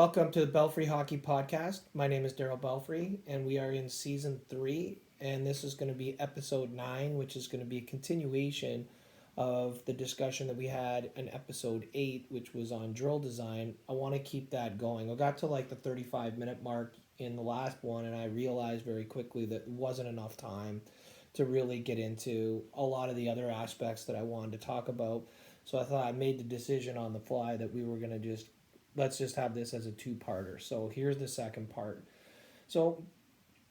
Welcome to the Belfry Hockey Podcast. My name is Daryl Belfry, and we are in season 3. And this is going to be episode 9, which is going to be a continuation of the discussion that we had in episode 8, which was on drill design. I want to keep that going. I got to like the 35-minute mark in the last one, and I realized very quickly that wasn't enough time to really get into a lot of the other aspects that I wanted to talk about. So I thought I made the decision on the fly that we were going to let's just have this as a two-parter. So here's the second part. So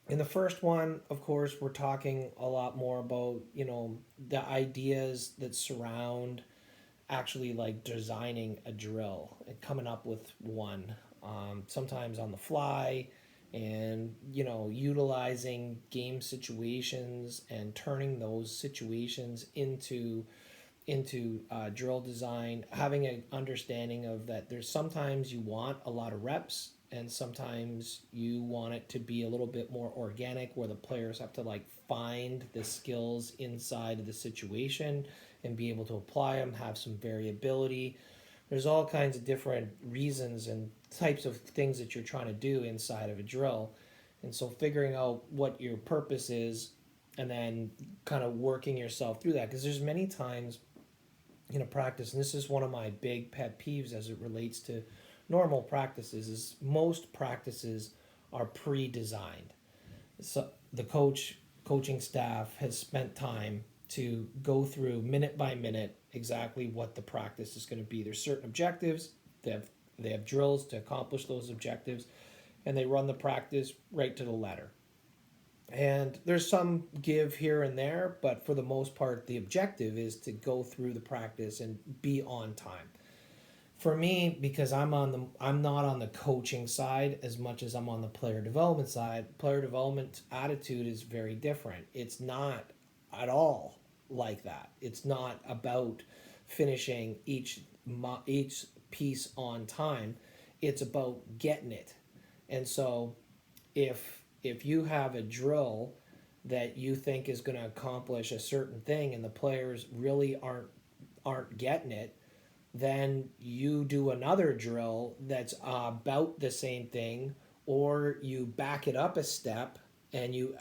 in the first one, of course, we're talking a lot more about, the ideas that surround actually like designing a drill and coming up with one, sometimes on the fly, and utilizing game situations and turning those situations into drill design, having an understanding of that there's sometimes you want a lot of reps and sometimes you want it to be a little bit more organic where the players have to like find the skills inside of the situation and be able to apply them, have some variability. There's all kinds of different reasons and types of things that you're trying to do inside of a drill. And so figuring out what your purpose is and then kind of working yourself through that, because there's many times in a practice, and this is one of my big pet peeves as it relates to normal practices, is most practices are pre-designed. So the coaching staff has spent time to go through minute by minute exactly what the practice is going to be. There's certain objectives. They have drills to accomplish those objectives, and they run the practice right to the letter. And there's some give here and there, but for the most part, the objective is to go through the practice and be on time. For me, because I'm not on the coaching side as much as I'm on the player development side. Player development attitude is very different. It's not at all like that. It's not about finishing each piece on time. It's about getting it. And so if you have a drill that you think is going to accomplish a certain thing and the players really aren't getting it, then you do another drill that's about the same thing, or you back it up a step and you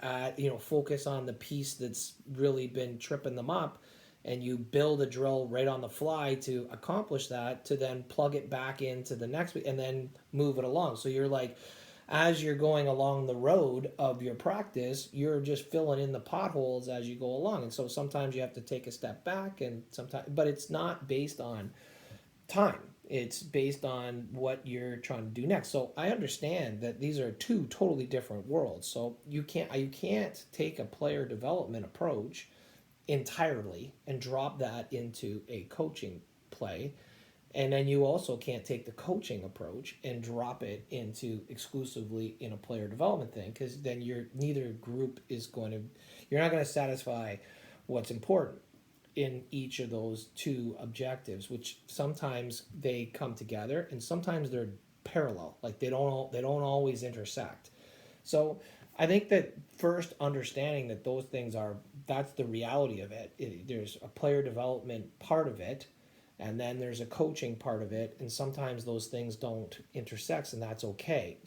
focus on the piece that's really been tripping them up, and you build a drill right on the fly to accomplish that, to then plug it back into the next week and then move it along. So you're like, as you're going along the road of your practice, you're just filling in the potholes as you go along. And so sometimes you have to take a step back, and sometimes, but it's not based on time. It's based on what you're trying to do next. So I understand that these are two totally different worlds. So you can't take a player development approach entirely and drop that into a coaching play. And then you also can't take the coaching approach and drop it into exclusively in a player development thing, because then neither group is going to, you're not going to satisfy what's important in each of those two objectives, which sometimes they come together and sometimes they're parallel, like they don't always intersect. So I think that first understanding that those things that's the reality of it. There's a player development part of it, and then there's a coaching part of it, and sometimes those things don't intersect, and that's okay.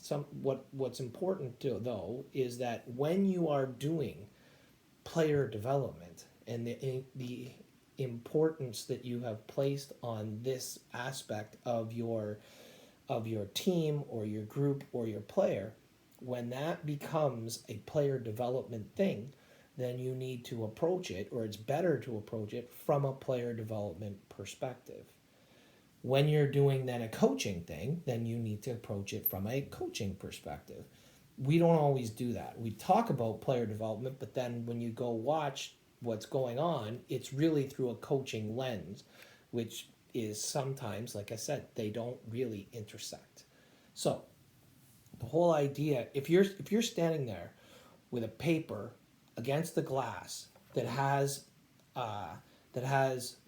What's important though is that when you are doing player development and the importance that you have placed on this aspect of your team or your group or your player, when that becomes a player development thing, then you need to approach it, or it's better to approach it from a player development perspective. When you're doing then a coaching thing, then you need to approach it from a coaching perspective. We don't always do that. We talk about player development, but then when you go watch what's going on, it's really through a coaching lens, which is sometimes, like I said, they don't really intersect. So the whole idea, if you're standing there with a paper against the glass that has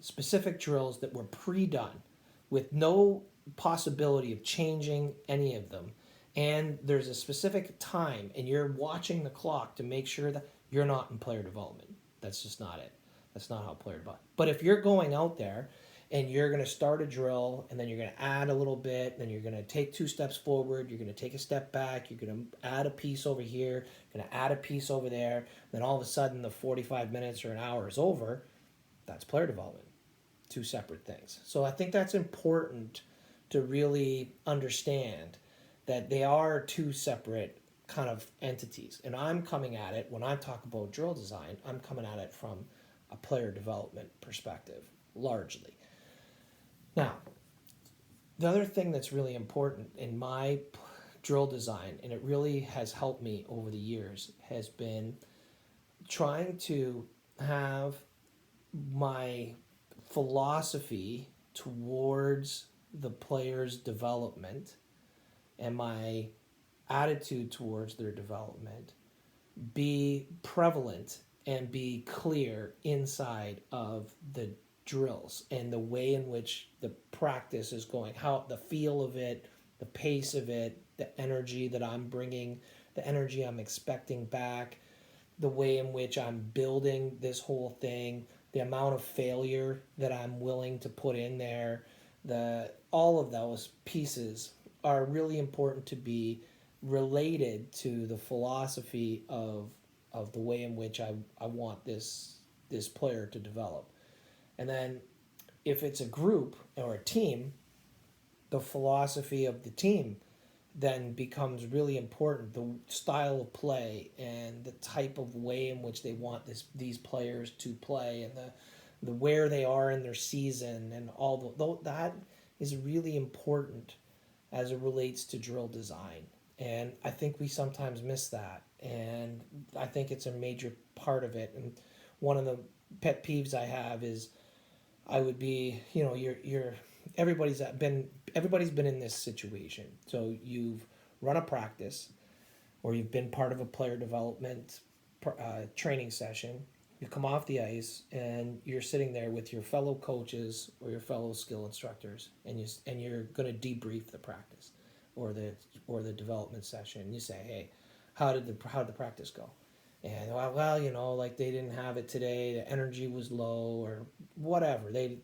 specific drills that were pre-done with no possibility of changing any of them, and there's a specific time and you're watching the clock to make sure that you're not in player development. That's just not it. That's not how player development. But if you're going out there and you're going to start a drill, and then you're going to add a little bit, then you're going to take 2 steps forward, you're going to take a step back, you're going to add a piece over here, you're going to add a piece over there, then all of a sudden the 45 minutes or an hour is over. That's player development. 2 separate things. So I think that's important to really understand that they are 2 separate kind of entities. And I'm coming at it, when I talk about drill design, I'm coming at it from a player development perspective, largely. Now, the other thing that's really important in my drill design, and it really has helped me over the years, has been trying to have my philosophy towards the player's development and my attitude towards their development be prevalent and be clear inside of the drills and the way in which the practice is going, how the feel of it, the pace of it, the energy that I'm bringing, the energy I'm expecting back, the way in which I'm building this whole thing, the amount of failure that I'm willing to put in there, all of those pieces are really important to be related to the philosophy of the way in which I want this player to develop. And then if it's a group or a team, the philosophy of the team then becomes really important. The style of play and the type of way in which they want these players to play, and the where they are in their season, and that is really important as it relates to drill design. And I think we sometimes miss that, and I think it's a major part of it. And one of the pet peeves I have is I would be, you're everybody's been in this situation. So you've run a practice, or you've been part of a player development training session. You come off the ice and you're sitting there with your fellow coaches or your fellow skill instructors, and you're going to debrief the practice or the development session. You say, hey, how did the practice go? And well, like they didn't have it today. The energy was low, or whatever. They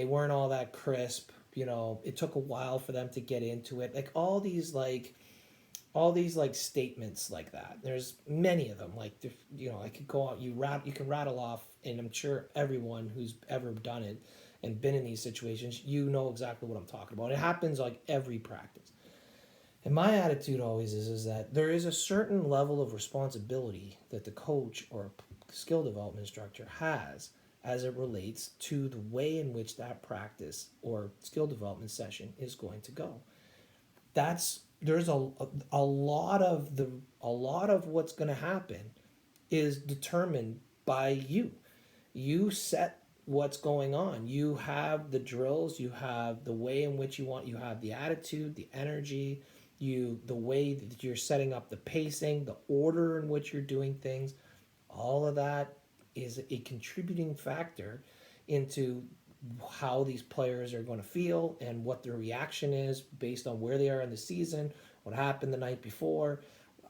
weren't all that crisp. It took a while for them to get into it. Like all these statements like that. There's many of them. Like I could go out. You can rattle off, and I'm sure everyone who's ever done it and been in these situations, know exactly what I'm talking about. It happens like every practice. And my attitude always is that there is a certain level of responsibility that the coach or skill development instructor has as it relates to the way in which that practice or skill development session is going to go. There's a lot of what's going to happen is determined by you. You set what's going on. You have the drills, you have the way in which you have the attitude, the energy, the way that you're setting up the pacing, the order in which you're doing things. All of that is a contributing factor into how these players are going to feel and what their reaction is based on where they are in the season, what happened the night before,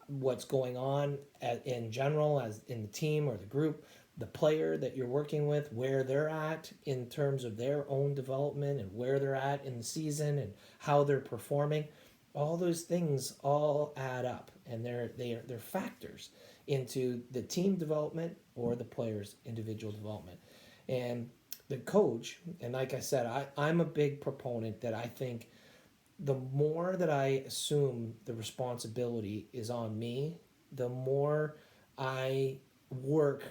what's going on in general as in the team or the group, the player that you're working with, where they're at in terms of their own development and where they're at in the season and how they're performing. All those things all add up, and they're factors into the team development or the player's individual development. And the coach, and like I said, I'm a big proponent that I think the more that I assume the responsibility is on me, the more I work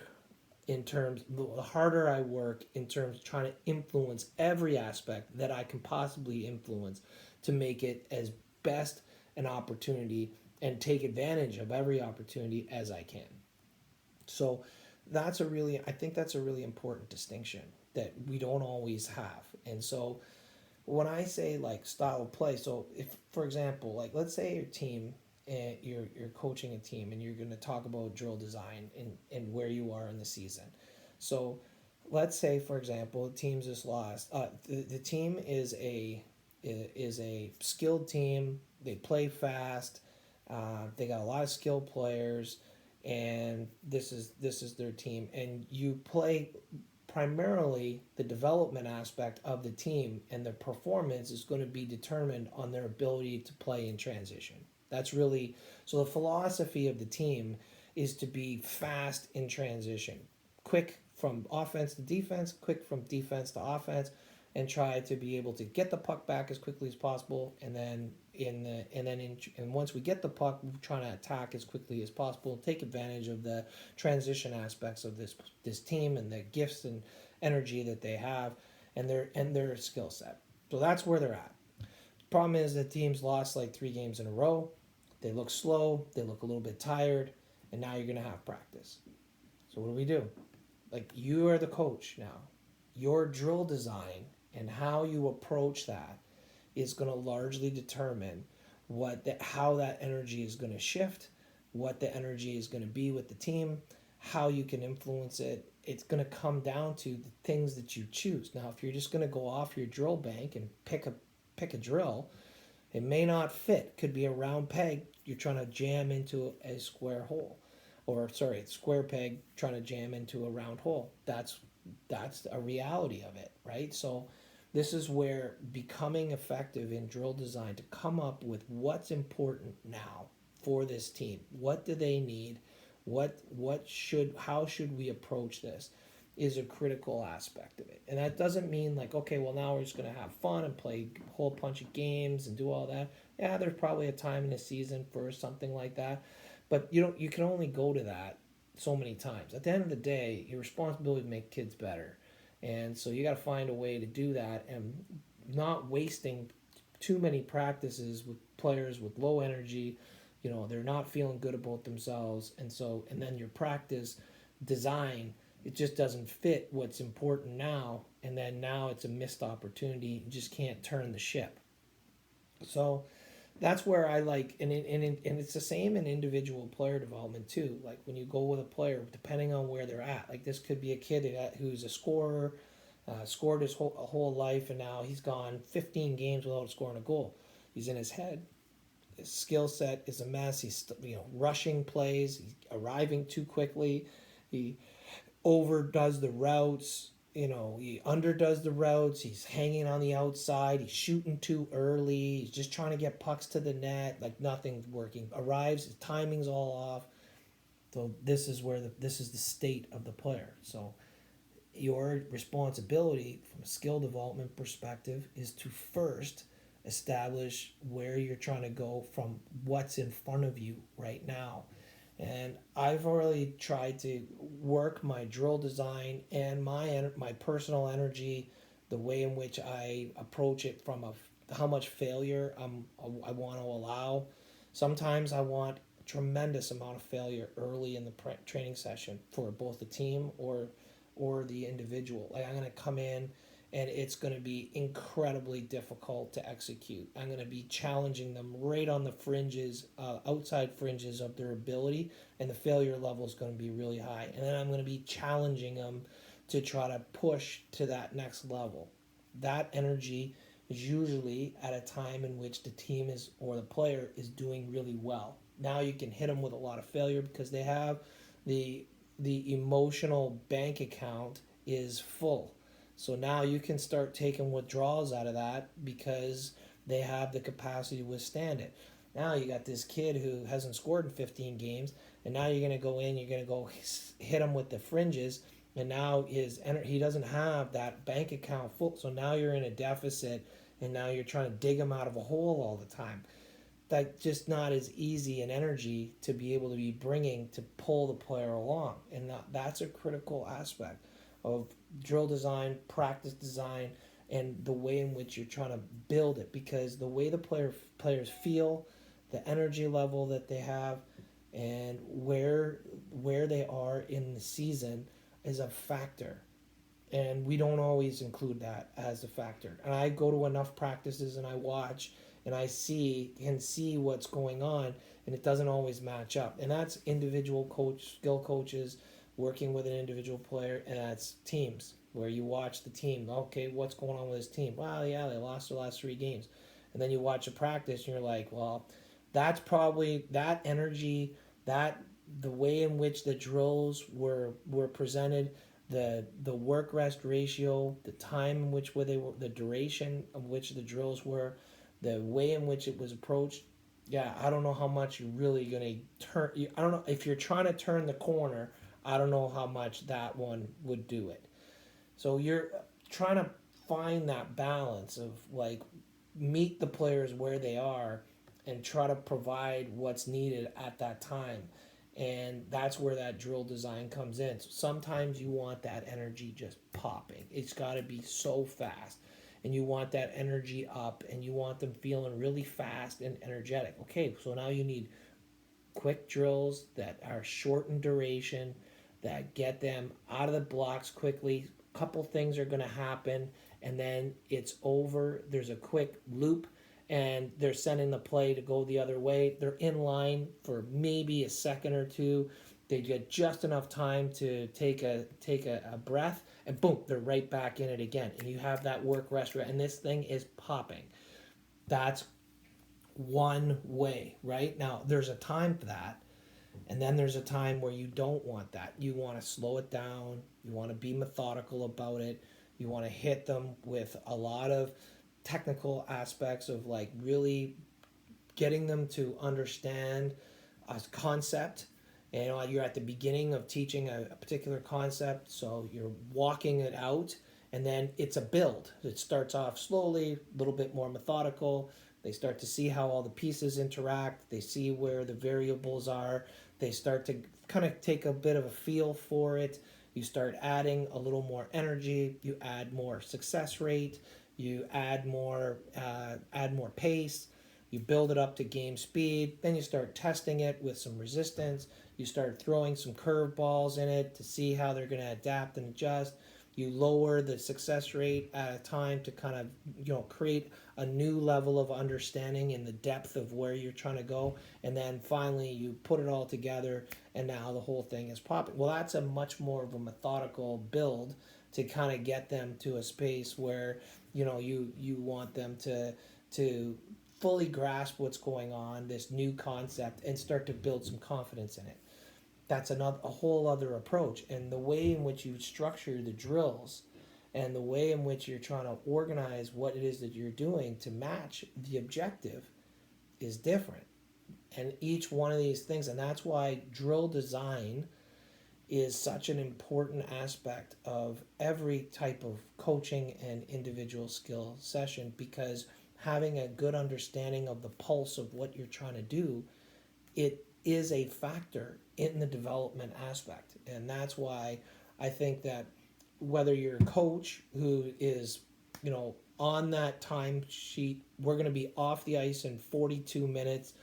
the harder I work in terms of trying to influence every aspect that I can possibly influence to make it as best an opportunity and take advantage of every opportunity as I can. So I think that's a really important distinction that we don't always have. And so when I say like style of play, so if, for example, like let's say your team and you're coaching a team and you're going to talk about drill design and where you are in the season. So let's say, for example, the team's just lost. The team is a skilled team. They play fast. They got a lot of skilled players, and this is their team. And you play primarily the development aspect of the team, and their performance is going to be determined on their ability to play in transition. That's really so the philosophy of the team is to be fast in transition, quick from offense to defense, quick from defense to offense, and try to be able to get the puck back as quickly as possible, and then and once we get the puck, we're trying to attack as quickly as possible, take advantage of the transition aspects of this team and the gifts and energy that they have, and their skill set. So that's where they're at. Problem is the team's lost like 3 games in a row. They look slow. They look a little bit tired, and now you're gonna have practice. So what do we do? Like, you are the coach now. Your drill design and how you approach that is going to largely determine how that energy is going to shift, what the energy is going to be with the team, how you can influence it. It's going to come down to the things that you choose. Now, if you're just going to go off your drill bank and pick a drill, it may not fit. Could be a round peg you're trying to jam into a square hole, or sorry, square peg trying to jam into a round hole. That's a reality of it, right? So this is where becoming effective in drill design to come up with what's important now for this team. What do they need? How should we approach this is a critical aspect of it. And that doesn't mean like, okay, well, now we're just going to have fun and play a whole bunch of games and do all that. Yeah, there's probably a time in the season for something like that. But you can only go to that so many times. At the end of the day, your responsibility to make kids better. And so you got to find a way to do that and not wasting too many practices with players with low energy. They're not feeling good about themselves. And then your practice design, it just doesn't fit what's important now. And then now it's a missed opportunity. You just can't turn the ship. So that's where I like, and it's the same in individual player development too. Like when you go with a player, depending on where they're at, like this could be a kid who's a scorer, scored his whole life, and now he's gone 15 games without scoring a goal. He's in his head. His skill set is a mess. He's rushing plays. He's arriving too quickly. He overdoes the routes. He underdoes the routes. He's hanging on the outside. He's shooting too early. He's just trying to get pucks to the net. Like nothing's working. Arrives, his timing's all off. So this is the state of the player. So your responsibility from a skill development perspective is to first establish where you're trying to go from what's in front of you right now. And I've already tried to work my drill design and my personal energy, the way in which I approach it from how much failure I want to allow. Sometimes I want a tremendous amount of failure early in the training session for both the team or the individual. Like I'm going to come in and it's going to be incredibly difficult to execute. I'm going to be challenging them right on the fringes, outside fringes of their ability, and the failure level is going to be really high. And then I'm going to be challenging them to try to push to that next level. That energy is usually at a time in which the team or the player is doing really well. Now you can hit them with a lot of failure because they have the emotional bank account is full. So now you can start taking withdrawals out of that because they have the capacity to withstand it. Now you got this kid who hasn't scored in 15 games, and now you're going to go in, you're going to go hit him with the fringes, and now he doesn't have that bank account full. So now you're in a deficit, and now you're trying to dig him out of a hole all the time. That's just not as easy an energy to be able to be bringing to pull the player along, and that's a critical aspect of drill design, practice design, and the way in which you're trying to build it, because the way the players feel, the energy level that they have, and where they are in the season is a factor. And we don't always include that as a factor. And I go to enough practices and I watch and I see what's going on, and it doesn't always match up. And that's individual skill coaches working with an individual player, and that's teams where you watch the team. Okay, what's going on with this team? Well, yeah, they lost their last 3 games. And then you watch a practice and you're like, well, that's probably that energy, that the way in which the drills were presented, the work rest ratio, the time in which where they were, the duration of which the drills were, the way in which it was approached. Yeah, I don't know how much you're really gonna turn. I don't know if you're trying to turn the corner. I don't know how much that one would do it. So you're trying to find that balance of like meet the players where they are and try to provide what's needed at that time. And that's where that drill design comes in. So sometimes you want that energy just popping. It's got to be so fast. And you want that energy up and you want them feeling really fast and energetic. Okay, so now you need quick drills that are short in duration, that get them out of the blocks quickly. A couple things are going to happen, and then it's over. There's a quick loop, and they're sending the play to go the other way. They're in line for maybe a second or two. They get just enough time to take a breath, and boom, they're right back in it again. And you have that work rest, and this thing is popping. That's one way, right? Now, there's a time for that, and then there's a time where you don't want that. You want to slow it down, you want to be methodical about it, you want to hit them with a lot of technical aspects of like really getting them to understand a concept. And, you know, you're at the beginning of teaching a particular concept, so you're walking it out, and then it's a build. It starts off slowly, a little bit more methodical. They start to see how all the pieces interact. They see where the variables are. They start to kind of take a bit of a feel for it. You start adding a little more energy. You add more success rate. You add more pace. You build it up to game speed. Then you start testing it with some resistance. You start throwing some curveballs in it to see how they're going to adapt and adjust. You lower the success rate at a time to kind of, you know, create a new level of understanding in the depth of where you're trying to go. And then finally you put it all together and now the whole thing is popping. Well, that's a much more of a methodical build to kind of get them to a space where, you know, you want them to fully grasp what's going on, this new concept, and start to build some confidence in it. That's a whole other approach. And the way in which you structure the drills and the way in which you're trying to organize what it is that you're doing to match the objective is different. And each one of these things, and that's why drill design is such an important aspect of every type of coaching and individual skill session, because having a good understanding of the pulse of what you're trying to do, it is a factor in the development aspect. And that's why I think that whether you're a coach who is, you know, on that time sheet, we're going to be off the ice in 42 minutes.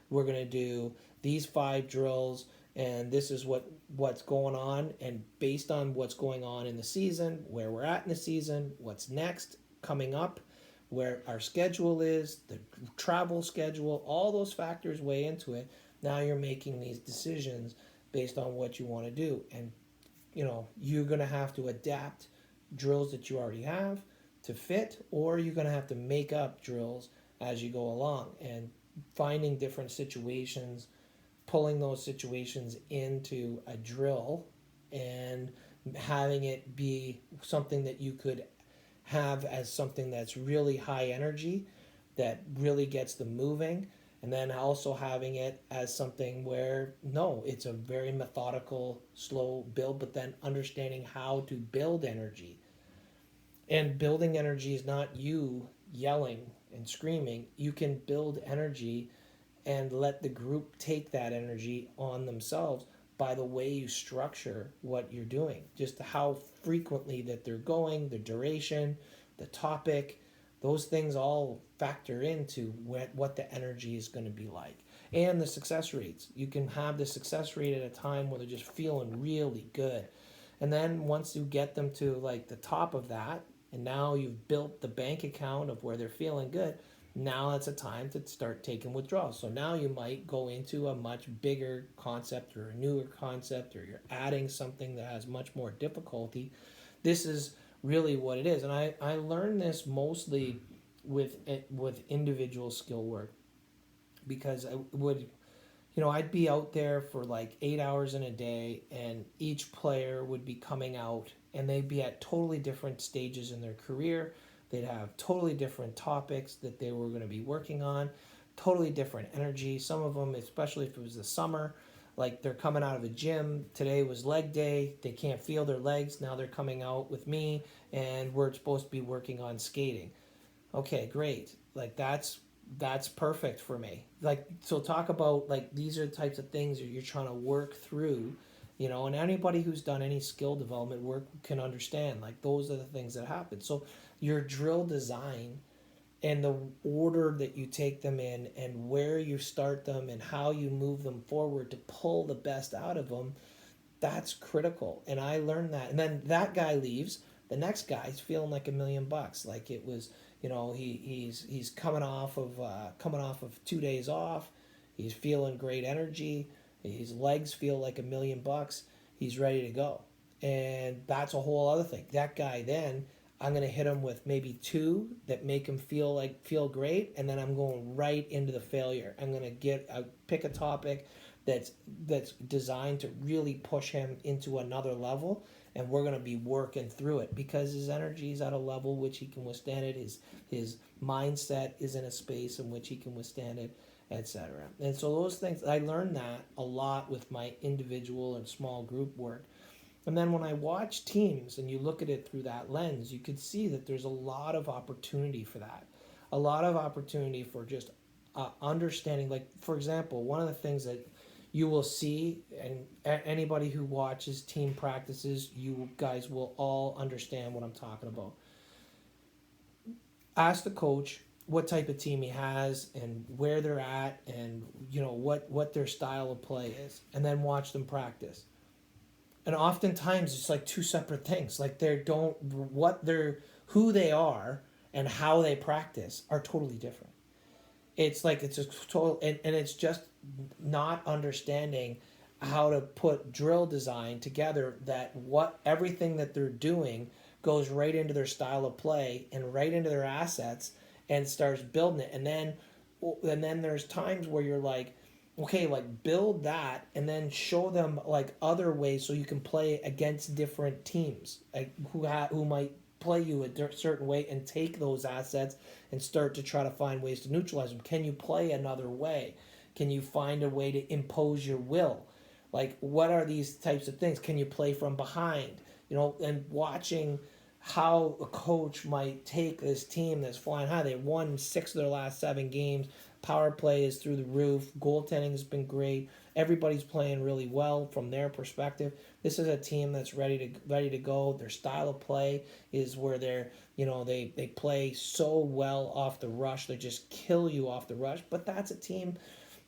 We're going to do these 5 drills, and this is what's going on. And based on what's going on in the season, where we're at in the season, what's next coming up, where our schedule is, the travel schedule, all those factors weigh into it. Now you're making these decisions based on what you want to do. And, you know, you're going to have to adapt drills that you already have to fit, or you're going to have to make up drills as you go along and finding different situations, pulling those situations into a drill and having it be something that you could have as something that's really high energy, that really gets them moving, and then also having it as something where, no, it's a very methodical, slow build, but then understanding how to build energy. And building energy is not you yelling and screaming. You can build energy and let the group take that energy on themselves by the way you structure what you're doing. Just how frequently that they're going, the duration, the topic, those things all factor into what the energy is going to be like. And the success rates. You can have the success rate at a time where they're just feeling really good. And then once you get them to like the top of that, and now you've built the bank account of where they're feeling good, now it's a time to start taking withdrawals. So now you might go into a much bigger concept or a newer concept, or you're adding something that has much more difficulty. This is really what it is. And I learned this mostly with individual skill work, because I would, you know, I'd be out there for like 8 hours in a day, and each player would be coming out and they'd be at totally different stages in their career. They'd have totally different topics that they were going to be working on, totally different energy. Some of them, especially if it was the summer, like they're coming out of the gym. Today was leg day. They can't feel their legs. Now they're coming out with me, and we're supposed to be working on skating. Okay, great. Like that's perfect for me. Like, so talk about, like, these are the types of things that you're trying to work through, and anybody who's done any skill development work can understand, like, those are the things that happen. So your drill design and the order that you take them in and where you start them and how you move them forward to pull the best out of them, that's critical. And I learned that. And then that guy leaves. The next guy's feeling like $1,000,000. Like, it was, he's coming off of 2 days off. He's feeling great energy. His legs feel like $1,000,000. He's ready to go. And that's a whole other thing. That guy, then I'm going to hit him with maybe two that make him feel great, and then I'm going right into the failure. I'm going to pick a topic that's designed to really push him into another level, and we're going to be working through it because his energy is at a level which he can withstand it. His mindset is in a space in which he can withstand it, etc. And so those things, I learned that a lot with my individual and small group work. And then when I watch teams and you look at it through that lens, you can see that there's a lot of opportunity for that. A lot of opportunity for just understanding. Like, for example, one of the things that you will see, and anybody who watches team practices, you guys will all understand what I'm talking about. Ask the coach what type of team he has and where they're at, and what their style of play is, and then watch them practice. And oftentimes it's like two separate things. Like, who they are and how they practice are totally different. It's like, it's a total, and it's just not understanding how to put drill design together, that everything that they're doing goes right into their style of play and right into their assets and starts building it. And then there's times where you're like, okay, like, build that and then show them, like, other ways so you can play against different teams, like, who might play you a certain way, and take those assets and start to try to find ways to neutralize them. Can you play another way? Can you find a way to impose your will? Like, what are these types of things? Can you play from behind? And watching how a coach might take this team that's flying high. They won 6 of their last 7 games. Power play is through the roof. Goaltending has been great. Everybody's playing really well from their perspective. This is a team that's ready to go. Their style of play is where they play so well off the rush. They just kill you off the rush. But that's a team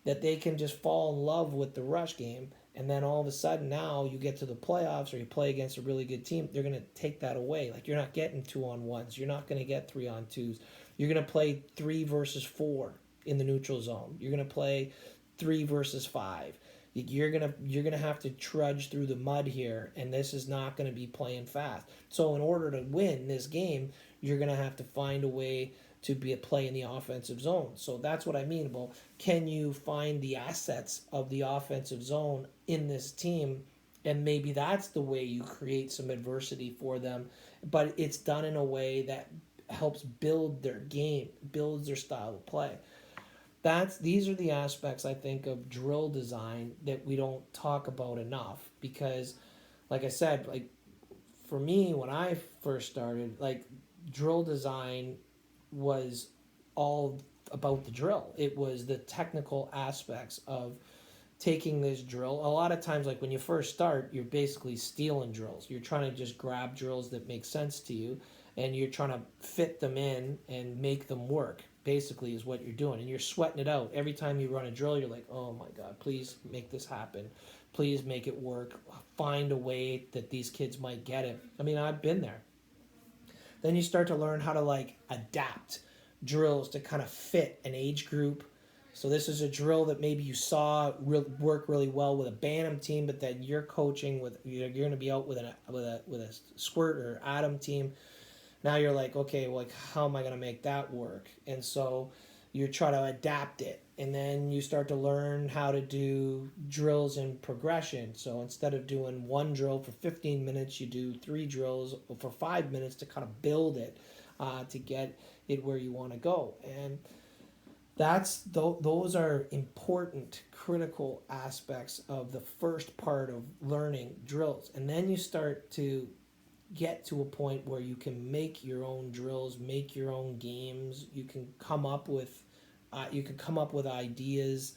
that they can just fall in love with the rush game. And then all of a sudden, now you get to the playoffs or you play against a really good team, they're going to take that away. Like, you're not getting 2-on-1s. You're not going to get 3-on-2s. You're going to play 3 versus 4 in the neutral zone. You're going to play 3 versus 5. You're gonna have to trudge through the mud here, and this is not going to be playing fast. So in order to win this game, you're going to have to find a way to play in the offensive zone. So that's what I mean about, can you find the assets of the offensive zone in this team, and maybe that's the way you create some adversity for them, but it's done in a way that helps build their game, builds their style of play. These are the aspects, I think, of drill design that we don't talk about enough, because, like I said, like, for me, when I first started, like, drill design was all about the drill. It was the technical aspects of taking this drill. A lot of times, like, when you first start, you're basically stealing drills. You're trying to just grab drills that make sense to you, and you're trying to fit them in and make them work, basically, is what you're doing. And you're sweating it out. Every time you run a drill, you're like, oh my God, please make this happen. Please make it work. Find a way that these kids might get it. I mean, I've been there. Then you start to learn how to, like, adapt drills to kind of fit an age group. So this is a drill that maybe you saw work really well with a Bantam team, but then you're coaching with, you're going to be out with a Squirt or Atom team. Now you're like, okay, well, like, how am I going to make that work? And so you try to adapt it. And then you start to learn how to do drills in progression. So instead of doing one drill for 15 minutes, you do 3 drills for 5 minutes to kind of build it, to get it where you want to go. And those are important, critical aspects of the first part of learning drills. And then you start to get to a point where you can make your own drills, make your own games. You can come up with ideas.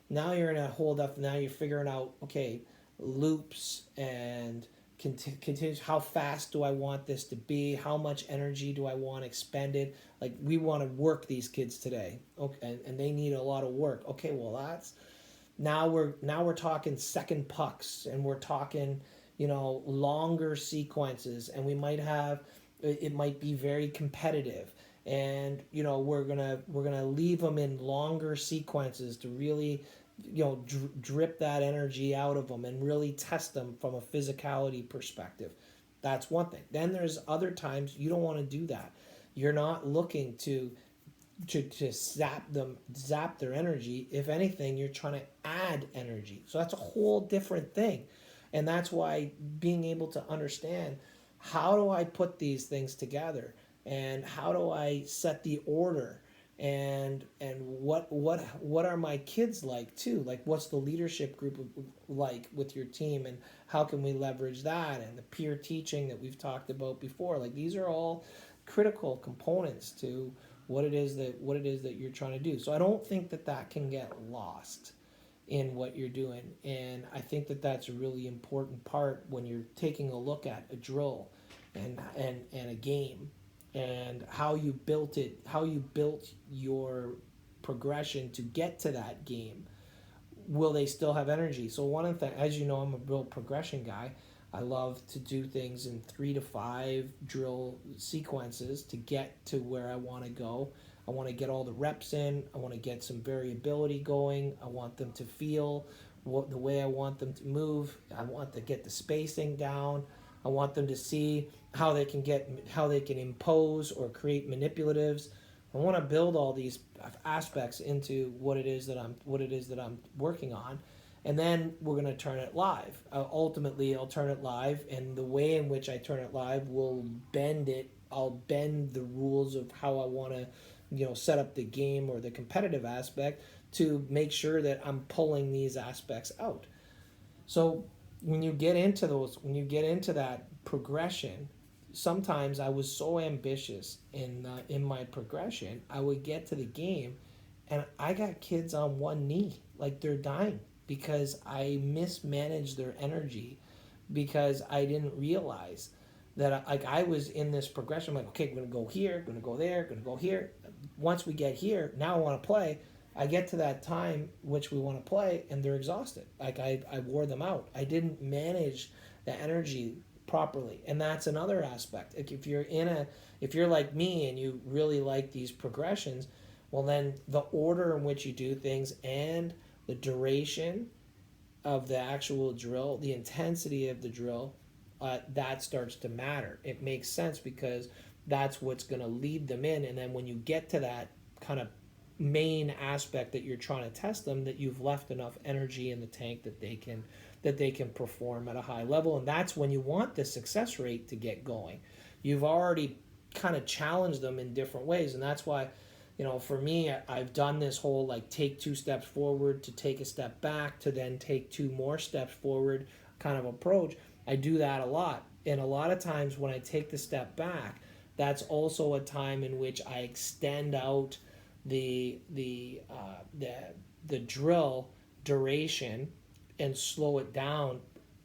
Now you're in a hold up. Now you're figuring out, okay, loops and continues. How fast do I want this to be? How much energy do I want expended? Like, we want to work these kids today, okay, and they need a lot of work. Okay, well, that's now we're talking second pucks, and we're talking, longer sequences, and it might be very competitive, and we're gonna leave them in longer sequences to really drip that energy out of them and really test them from a physicality perspective. That's one thing. Then there's other times you don't want to do that. You're not looking to zap their energy. If anything, you're trying to add energy. So that's a whole different thing. And that's why being able to understand, how do I put these things together, and how do I set the order, and what are my kids like too? Like, what's the leadership group like with your team, and how can we leverage that, and the peer teaching that we've talked about before. Like, these are all critical components to what it is that you're trying to do. So I don't think that can get lost in what you're doing. And I think that that's a really important part when you're taking a look at a drill and a game, and how you built your progression to get to that game. Will they still have energy? So one of the things, as you know, I'm a real progression guy. I love to do things in 3 to 5 drill sequences to get to where I want to go. I want to get all the reps in. I want to get some variability going. I want them to feel the way I want them to move. I want to get the spacing down. I want them to see how they can impose or create manipulatives. I want to build all these aspects into what it is that I'm working on. And then we're going to turn it live. Ultimately, I'll turn it live, and the way in which I turn it live will bend it. I'll bend the rules of how I want to, set up the game or the competitive aspect to make sure that I'm pulling these aspects out. So when you get into that progression, sometimes I was so ambitious in my progression, I would get to the game, and I got kids on one knee, like they're dying, because I mismanaged their energy, because I didn't realize that I was in this progression. I'm like, okay, I'm going to go here, going to go there, going to go here. Once we get here, now I want to play. I get to that time which we want to play, and they're exhausted. Like, I wore them out. I didn't manage the energy properly, and that's another aspect. Like, if you're like me and you really like these progressions, well, then the order in which you do things and the duration of the actual drill, the intensity of the drill, that starts to matter. It makes sense, because that's what's going to lead them in. And then when you get to that kind of main aspect that you're trying to test them, that you've left enough energy in the tank that they can perform at a high level. And that's when you want the success rate to get going. You've already kind of challenged them in different ways, and that's why, for me, I've done this whole, like, take 2 steps forward to take a step back to then take 2 more steps forward kind of approach. I do that a lot. And a lot of times when I take the step back, that's also a time in which I extend out the drill duration and slow it down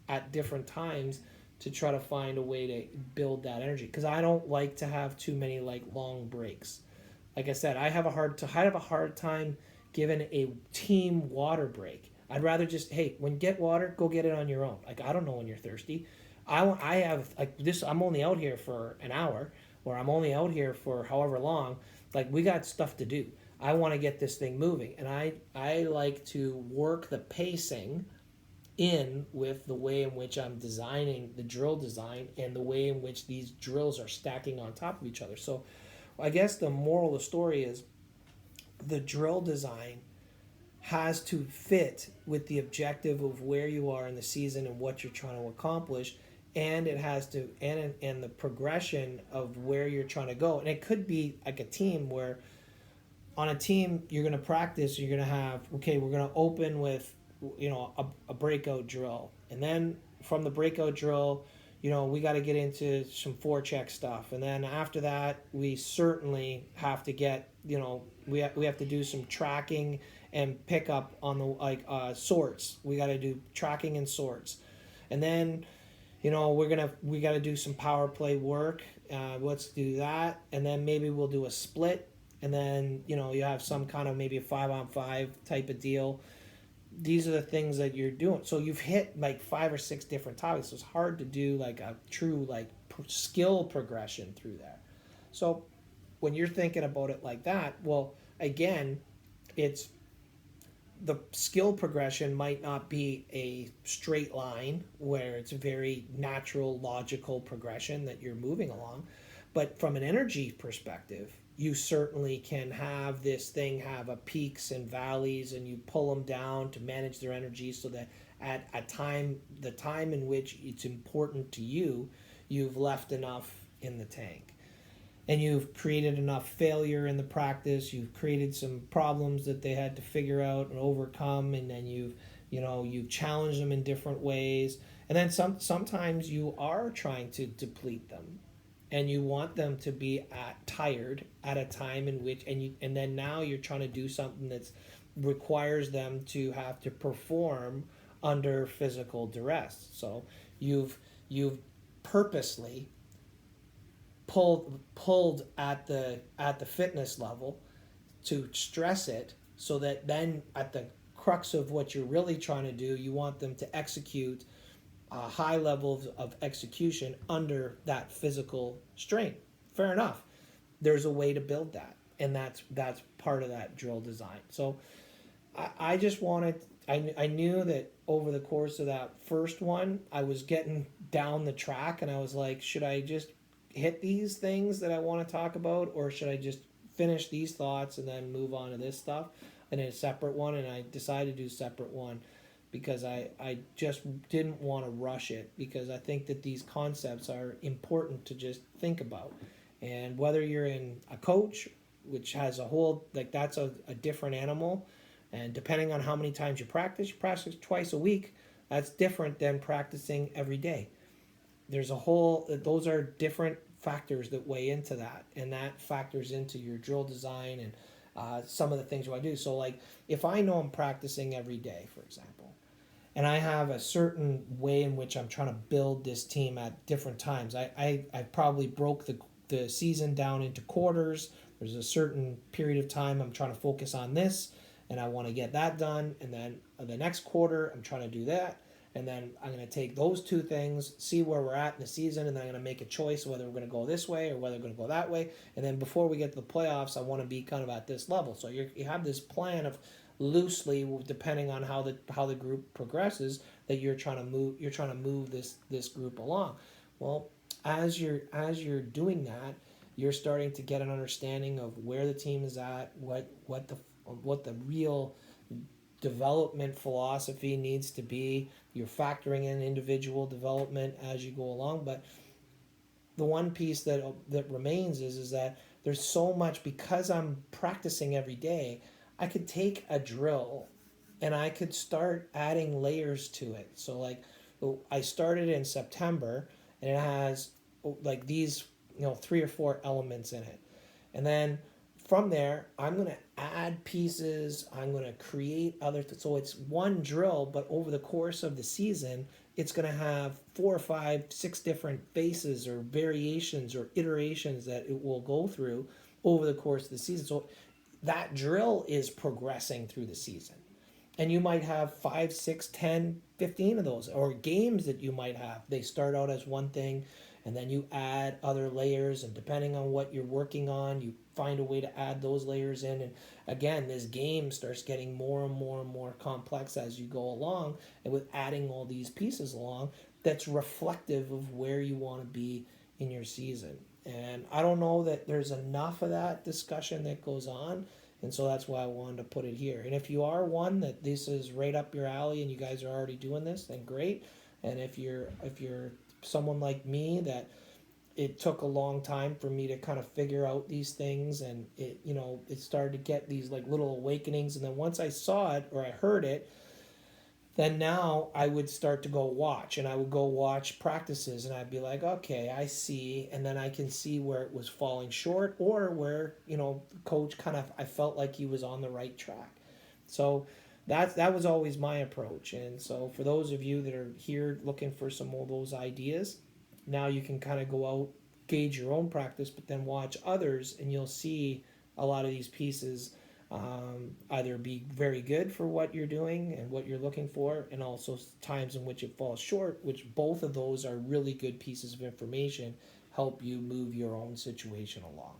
at different times to try to find a way to build that energy. Because I don't like to have too many, like, long breaks. Like I said, I have a hard time giving a team water break. I'd rather just, hey, when get water, go get it on your own. Like, I don't know when you're thirsty. I have, like, this. I'm only out here for an hour, or I'm only out here for however long. Like, we got stuff to do. I want to get this thing moving, and I like to work the pacing in with the way in which I'm designing the drill design and the way in which these drills are stacking on top of each other. So I guess the moral of the story is the drill design has to fit with the objective of where you are in the season and what you're trying to accomplish, and it has to and the progression of where you're trying to go. And it could be like a team where on a team you're going to practice, you're going to have, okay, we're going to open with a breakout drill, and then from the breakout drill, we got to get into some forecheck stuff, and then after that we certainly have to get, we have to do some tracking and pick up on the sorts. We got to do tracking and sorts, and then we got to do some power play work. Let's do that, and then maybe we'll do a split, and then you have some kind of maybe a 5-on-5 type of deal. These are the things that you're doing. So you've hit like 5 or 6 different topics. So it's hard to do like a true skill progression through that. So when you're thinking about it like that, well, again, it's the skill progression might not be a straight line where it's a very natural, logical progression that you're moving along. But from an energy perspective, you certainly can have this thing have a peaks and valleys, and you pull them down to manage their energy so that at the time in which it's important to you, you've left enough in the tank. And you've created enough failure in the practice, you've created some problems that they had to figure out and overcome, and then you've challenged them in different ways. And then sometimes you are trying to deplete them, and you want them to be tired at a time in which, and then now you're trying to do something that requires them to have to perform under physical duress. So you've purposely pulled at the fitness level to stress it, so that then at the crux of what you're really trying to do, you want them to execute high levels of execution under that physical strain. Fair enough. There's a way to build that, and that's part of that drill design. So I just wanted, I knew that over the course of that first one, I was getting down the track, and I was like, should I just hit these things that I want to talk about, or should I just finish these thoughts and then move on to this stuff in a separate one? And I decided to do a separate one because I just didn't want to rush it, because I think that these concepts are important to just think about. And whether you're in a coach, which has a whole, that's a different animal, and depending on how many times you practice twice a week, that's different than practicing every day. There's a whole, those are different factors that weigh into that, and that factors into your drill design and some of the things you want to do. So like if I know I'm practicing every day, for example, and I have a certain way in which I'm trying to build this team at different times, I probably broke the season down into quarters. There's a certain period of time I'm trying to focus on this, and I want to get that done, and then the next quarter I'm trying to do that. And then I'm going to take those two things, see where we're at in the season, and then I'm going to make a choice whether we're going to go this way or whether we're going to go that way. And then before we get to the playoffs, I want to be kind of at this level. So you have this plan of loosely, depending on how the group progresses, that you're trying to move. You're trying to move this group along. Well, as you're doing that, you're starting to get an understanding of where the team is at, what the real development philosophy needs to be. You're factoring in individual development as you go along, but the one piece that remains is that there's so much, because I'm practicing every day. I could take a drill and I could start adding layers to it. So like I started in September, and it has like these 3 or 4 elements in it, and then from there, I'm going to add pieces. I'm going to create other. So it's one drill, but over the course of the season, it's going to have 4 or 5, 6 different phases or variations or iterations that it will go through over the course of the season. So that drill is progressing through the season. And you might have 5, 6, 10, 15 of those, or games that you might have. They start out as one thing, and then you add other layers, and depending on what you're working on, you find a way to add those layers in. And again, this game starts getting more and more and more complex as you go along, and with adding all these pieces along, that's reflective of where you want to be in your season. And I don't know that there's enough of that discussion that goes on And so that's why I wanted to put it here. And if you are one that this is right up your alley and you guys are already doing this, then great. And if you're someone like me that it took a long time for me to kind of figure out these things, and it started to get these like little awakenings, and then once I saw it or I heard it, then now I would start to go watch, and I would go watch practices, and I'd be like, okay, I see. And then I can see where it was falling short, or where the coach kind of, I felt like he was on the right track. So that was always my approach. And so for those of you that are here looking for some of those ideas, now you can kind of go out, gauge your own practice, but then watch others, and you'll see a lot of these pieces either be very good for what you're doing and what you're looking for, and also times in which it falls short, which both of those are really good pieces of information, help you move your own situation along.